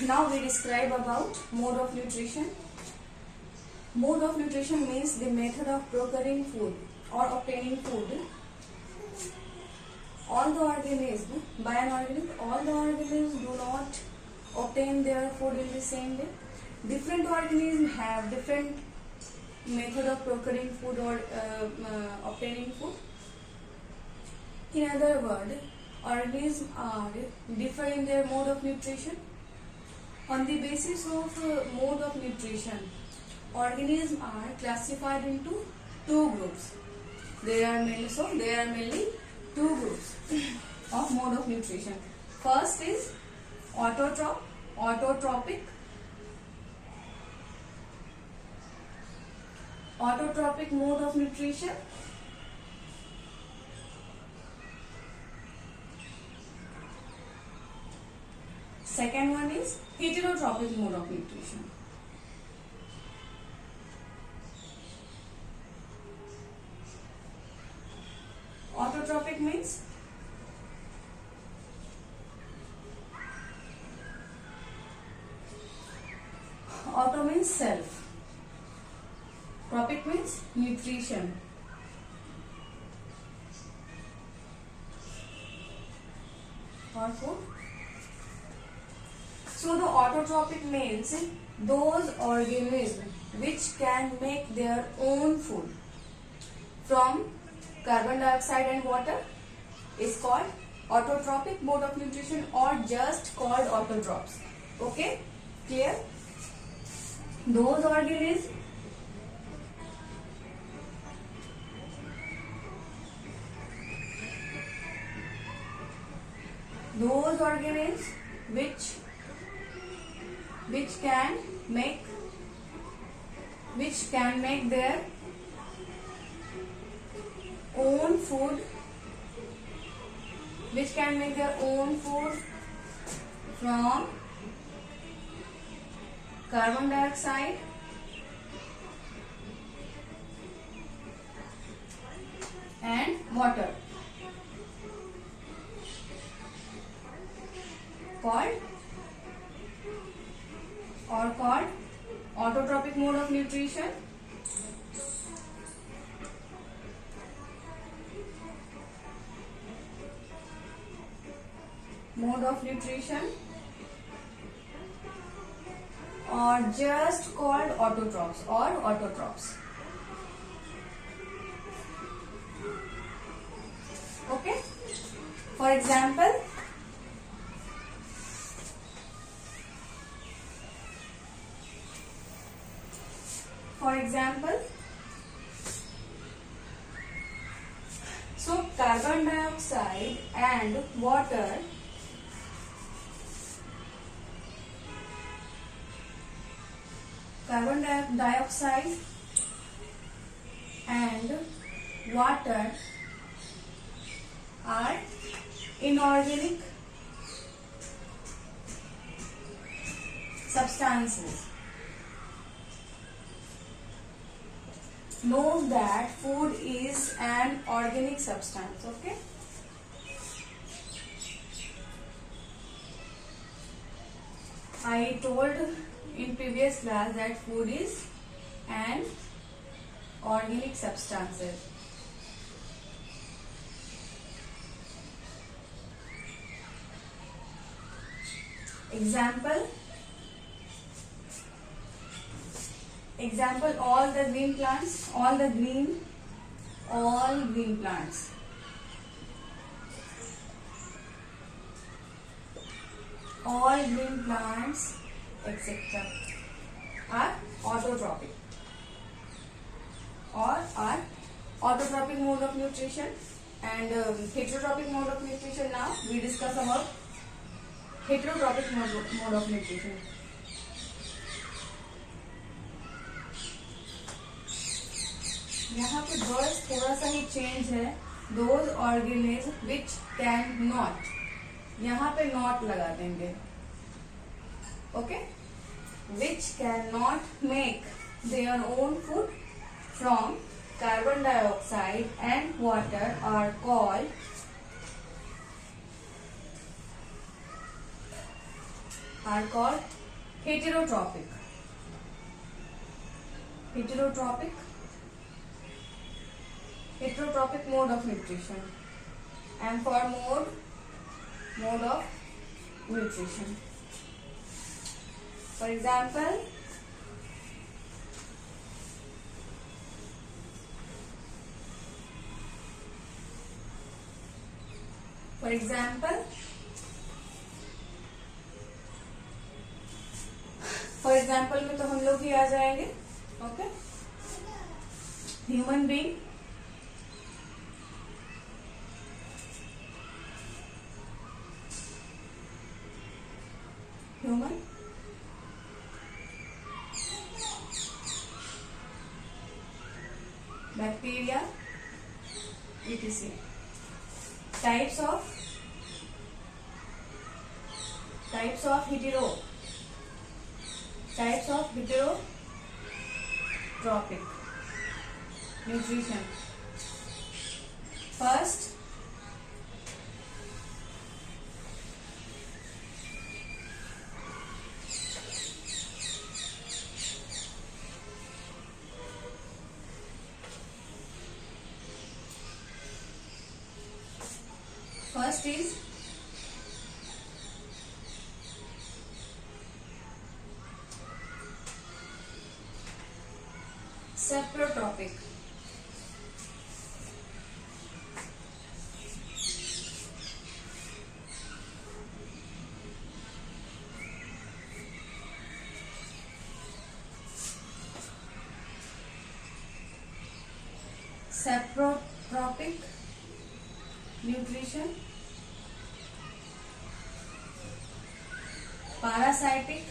Now we describe about mode of nutrition. Mode of nutrition means the method of procuring food or obtaining food. All the organisms, by an organism, all the organisms do not obtain their food in the same way. Different organisms have different method of procuring food or obtaining food. In other words, organisms are differ in their mode of nutrition. On the basis of mode of nutrition, organisms are classified into two groups. There are mainly two groups of mode of nutrition. First is autotrophic mode of nutrition. Second one is heterotrophic mode of nutrition. Autotrophic means auto means self. Trophic means nutrition. Or food. So the autotrophic means those organisms which can make their own food from carbon dioxide and water is called autotrophic mode of nutrition or just called autotrophs. Okay, clear? Those organisms which can make their own food from carbon dioxide and water called autotrophic mode of nutrition. Mode of nutrition or just called autotrophs or autotrophs. Okay, for example, so carbon dioxide and water are inorganic substances. Know that food is an organic substance. Okay. I told in previous class that food is an organic substance. Example, all green plants etc. are autotrophic or are autotrophic mode of nutrition. And heterotrophic mode of nutrition. Now we discuss about heterotrophic mode of nutrition. यहाँ पे बस थोड़ा सा ही change है. Those organisms which can not, यहाँ पे not लगा देंगे. Okay, which cannot make their own food from carbon dioxide and water are called are called heterotrophic. Heterotrophic mode of nutrition. And for mode of nutrition, for example, में तो हम लोग ही आ जाएंगे. Okay, human being, bacteria, etc. Types of heterotrophic nutrition. First, is saprotropic. Saprotropic nutrition. Parasitic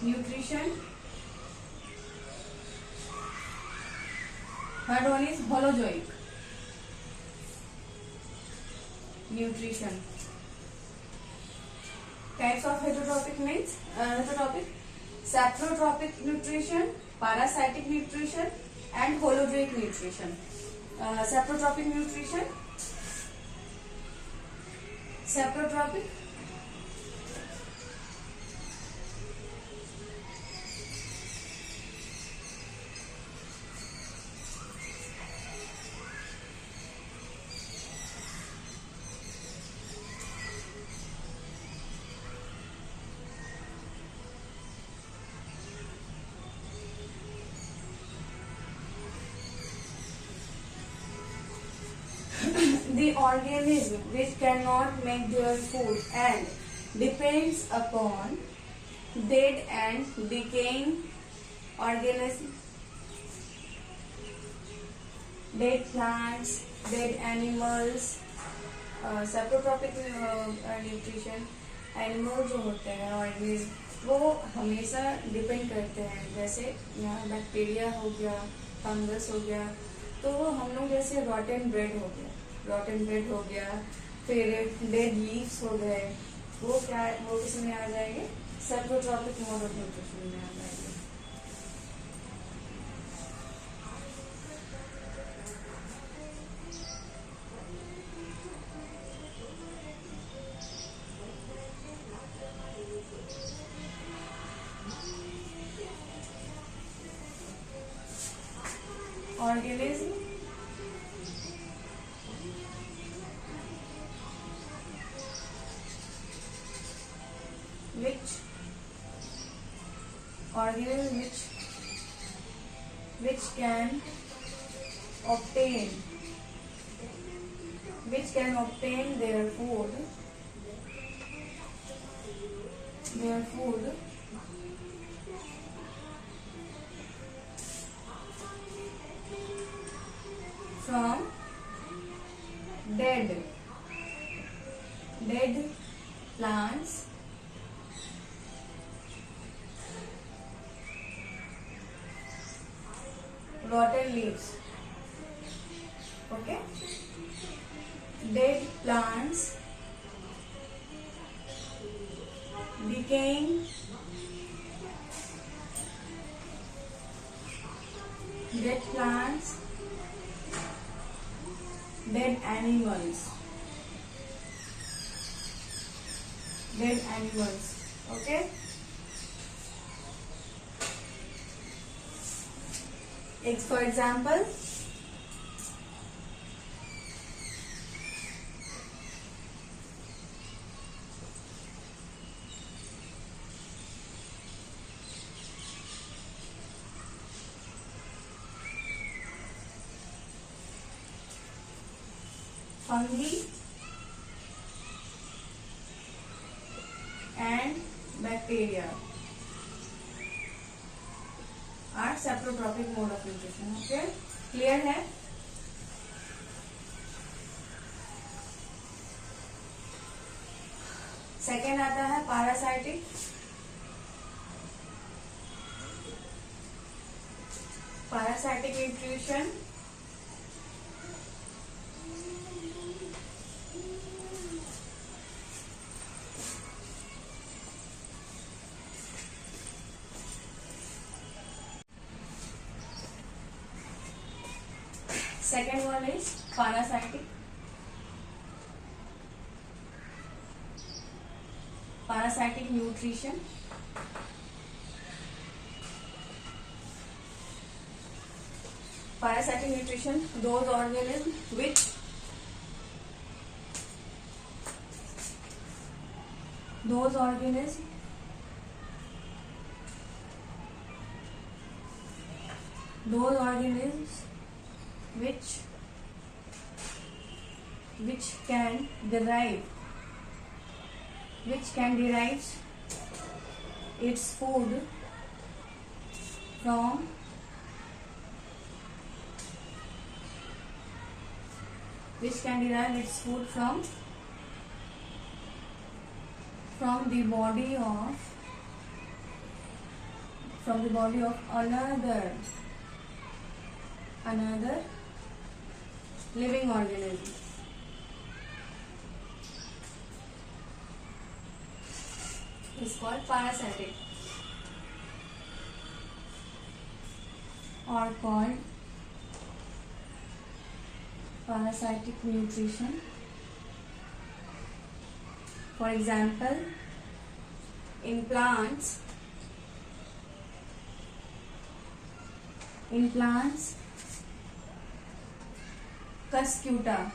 nutrition. Third one is holozoic nutrition. Types of heterotrophic means saprotropic nutrition, parasitic nutrition, and holozoic nutrition. Saprotropic nutrition. Saprotropic the organism which cannot make their food and depends upon dead and decaying organism, dead plants, dead animals. saprotropic nutrition, animal जो होते हैं organism वो हमेशा depend करते हैं. जैसे यहाँ bacteria हो गया, फंगस हो गया, तो वो हम लोग जैसे रॉटन ब्रेड हो गया, फिर डेड लीव्स हो गए, वो किसमें आ जाएंगे? saprotropic मोड ऑफ न्यूट्रिशन में आ जाएंगे. organism which can obtain their food from dead plants, rotten leaves. Okay, dead plants, decaying dead plants, dead animals. dead animals. Okay. For example, fungi and bacteria are saprotrophic mode of nutrition. Okay, clear है? Second आता है parasitic. Parasitic nutrition second one is parasitic. Parasitic nutrition. Parasitic nutrition, those organisms which which can derive its food from the body of another living organism is called parasitic or called parasitic nutrition. For example, in plants, Cuscuta.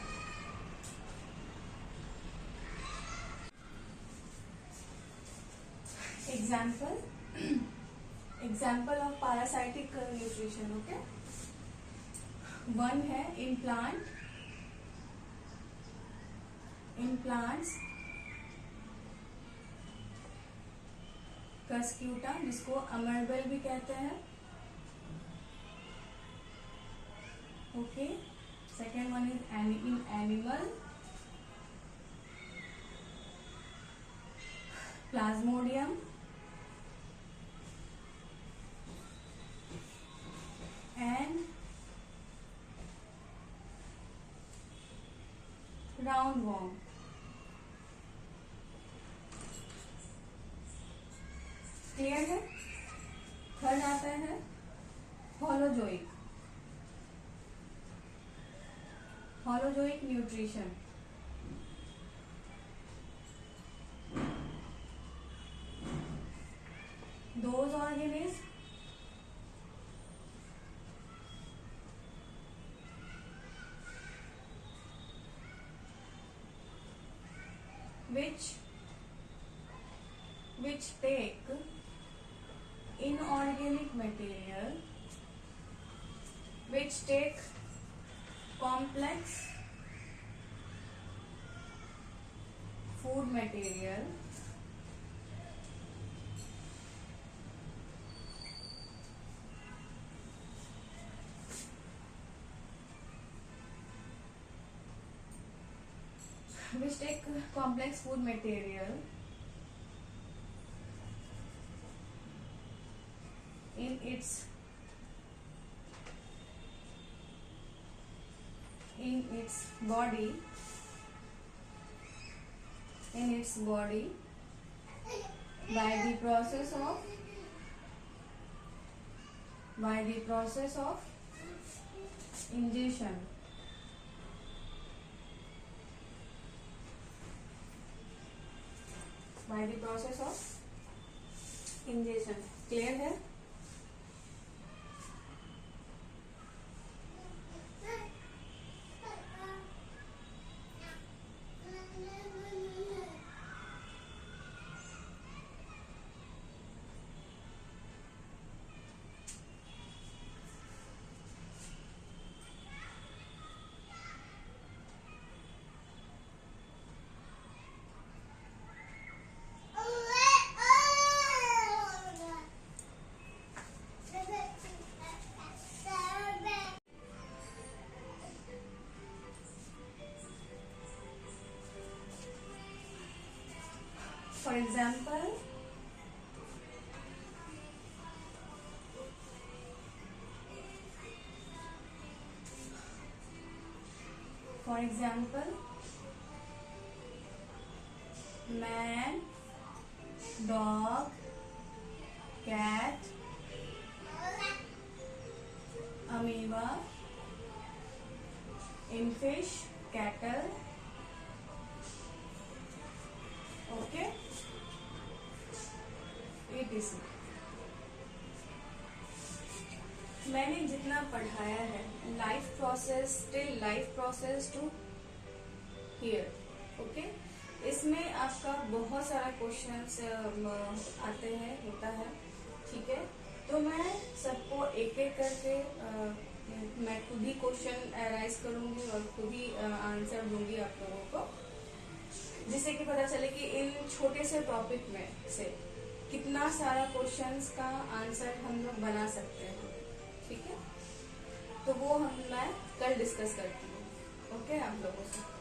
Example of parasitic nutrition. Okay, one है in plants Cuscuta, जिसको अमरबेल भी कहते हैं. Okay, second one is in animal Plasmodium and roundworm. Clear है? Third आता है holozoic nutrition. Those organisms which take inorganic material, which take complex food material in its body by the process of ingestion. by the process of ingestion. Clear है? For example, man, dog, cat, amoeba, in fish, cattle. Okay, etc. मैंने जितना पढ़ाया है life process till life process to here. Okay, इसमें आपका बहुत सारा questions आते हैं, होता है. ठीक है, तो मैं सबको एक एक करके मैं खुद ही क्वेश्चन अराइज करूंगी और खुद ही आंसर दूंगी आप लोगों को, जिससे कि पता चले कि इन छोटे से टॉपिक में से कितना सारा क्वेश्चंस का आंसर हम लोग बना सकते हैं. ठीक है, तो वो मैं कल डिस्कस करती हूँ. ओके, आप लोगों से.